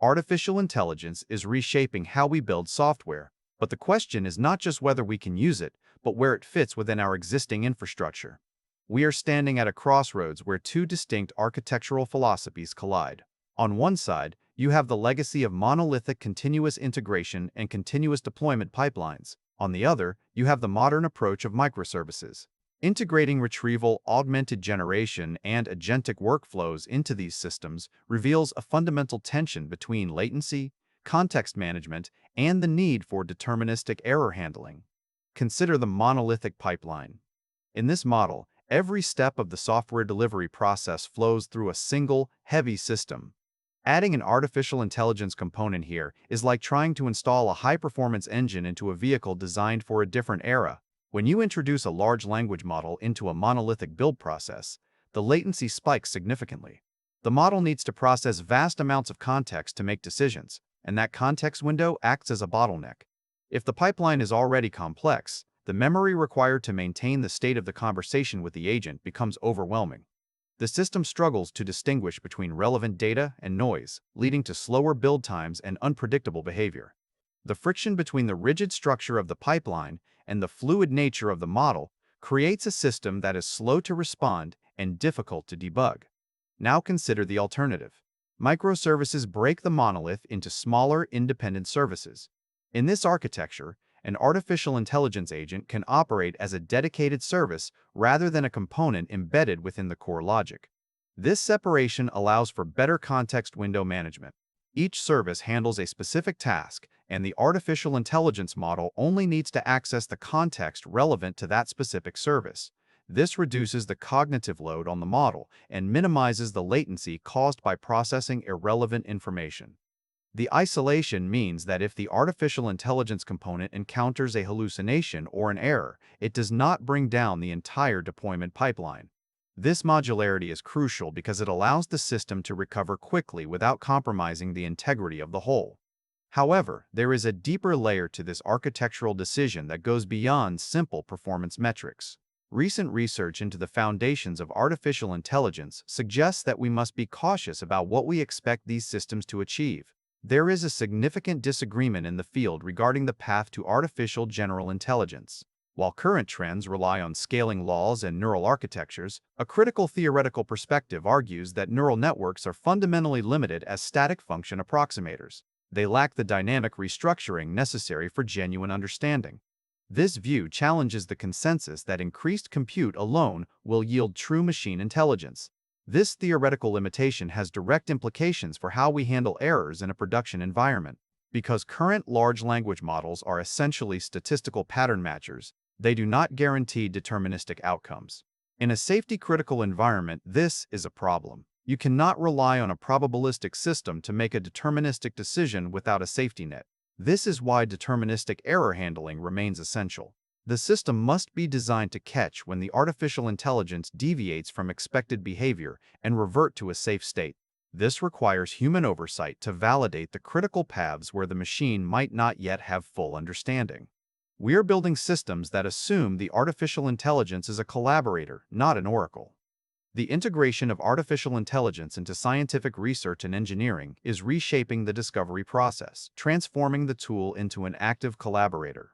Artificial intelligence is reshaping how we build software, but the question is not just whether we can use it, but where it fits within our existing infrastructure. We are standing at a crossroads where two distinct architectural philosophies collide. On one side, you have the legacy of monolithic continuous integration and continuous deployment pipelines. On the other, you have the modern approach of microservices. Integrating retrieval augmented generation and agentic workflows into these systems reveals a fundamental tension between latency, context management, and the need for deterministic error handling. Consider the monolithic pipeline. In this model, every step of the software delivery process flows through a single, heavy system. Adding an artificial intelligence component here is like trying to install a high-performance engine into a vehicle designed for a different era. When you introduce a large language model into a monolithic build process, the latency spikes significantly. The model needs to process vast amounts of context to make decisions, and that context window acts as a bottleneck. If the pipeline is already complex, the memory required to maintain the state of the conversation with the agent becomes overwhelming. The system struggles to distinguish between relevant data and noise, leading to slower build times and unpredictable behavior. The friction between the rigid structure of the pipeline and the fluid nature of the model creates a system that is slow to respond and difficult to debug. Now consider the alternative. Microservices break the monolith into smaller, independent services. In this architecture, an artificial intelligence agent can operate as a dedicated service rather than a component embedded within the core logic. This separation allows for better context window management. Each service handles a specific task, and the artificial intelligence model only needs to access the context relevant to that specific service. This reduces the cognitive load on the model and minimizes the latency caused by processing irrelevant information. The isolation means that if the artificial intelligence component encounters a hallucination or an error, it does not bring down the entire deployment pipeline. This modularity is crucial because it allows the system to recover quickly without compromising the integrity of the whole. However, there is a deeper layer to this architectural decision that goes beyond simple performance metrics. Recent research into the foundations of artificial intelligence suggests that we must be cautious about what we expect these systems to achieve. There is a significant disagreement in the field regarding the path to artificial general intelligence. While current trends rely on scaling laws and neural architectures, a critical theoretical perspective argues that neural networks are fundamentally limited as static function approximators. They lack the dynamic restructuring necessary for genuine understanding. This view challenges the consensus that increased compute alone will yield true machine intelligence. This theoretical limitation has direct implications for how we handle errors in a production environment. Because current large language models are essentially statistical pattern matchers, they do not guarantee deterministic outcomes. In a safety-critical environment, this is a problem. You cannot rely on a probabilistic system to make a deterministic decision without a safety net. This is why deterministic error handling remains essential. The system must be designed to catch when the artificial intelligence deviates from expected behavior and revert to a safe state. This requires human oversight to validate the critical paths where the machine might not yet have full understanding. We are building systems that assume the artificial intelligence is a collaborator, not an oracle. The integration of artificial intelligence into scientific research and engineering is reshaping the discovery process, transforming the tool into an active collaborator.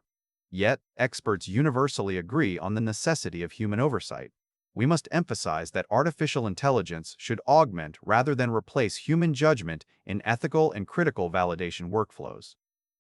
Yet, experts universally agree on the necessity of human oversight. We must emphasize that artificial intelligence should augment rather than replace human judgment in ethical and critical validation workflows.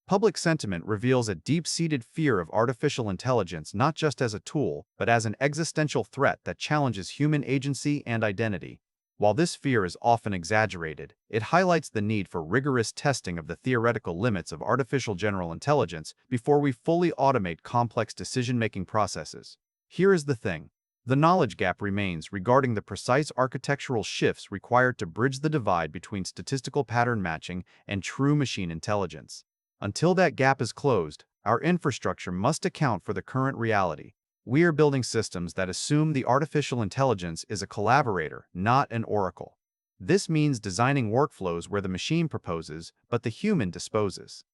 Public sentiment reveals a deep-seated fear of artificial intelligence not just as a tool, but as an existential threat that challenges human agency and identity. While this fear is often exaggerated, it highlights the need for rigorous testing of the theoretical limits of artificial general intelligence before we fully automate complex decision-making processes. Here is the thing. The knowledge gap remains regarding the precise architectural shifts required to bridge the divide between statistical pattern matching and true machine intelligence. Until that gap is closed, our infrastructure must account for the current reality. We are building systems that assume the artificial intelligence is a collaborator, not an oracle. This means designing workflows where the machine proposes, but the human disposes.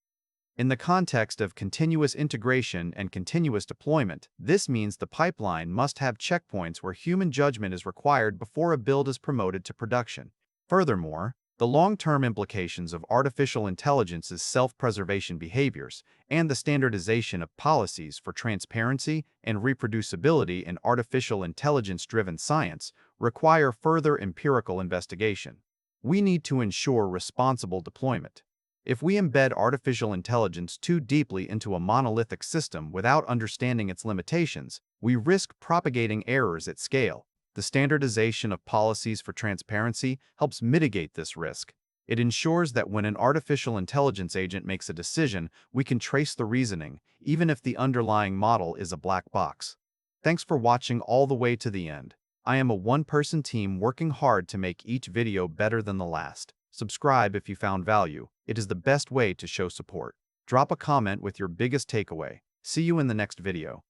In the context of continuous integration and continuous deployment, this means the pipeline must have checkpoints where human judgment is required before a build is promoted to production. Furthermore, The long-term implications of artificial intelligence's self-preservation behaviors and the standardization of policies for transparency and reproducibility in artificial intelligence-driven science require further empirical investigation. We need to ensure responsible deployment. If we embed artificial intelligence too deeply into a monolithic system without understanding its limitations, we risk propagating errors at scale. The standardization of policies for transparency helps mitigate this risk. It ensures that when an artificial intelligence agent makes a decision, we can trace the reasoning, even if the underlying model is a black box. Thanks for watching all the way to the end. I am a one-person team working hard to make each video better than the last. Subscribe if you found value. It is the best way to show support. Drop a comment with your biggest takeaway. See you in the next video.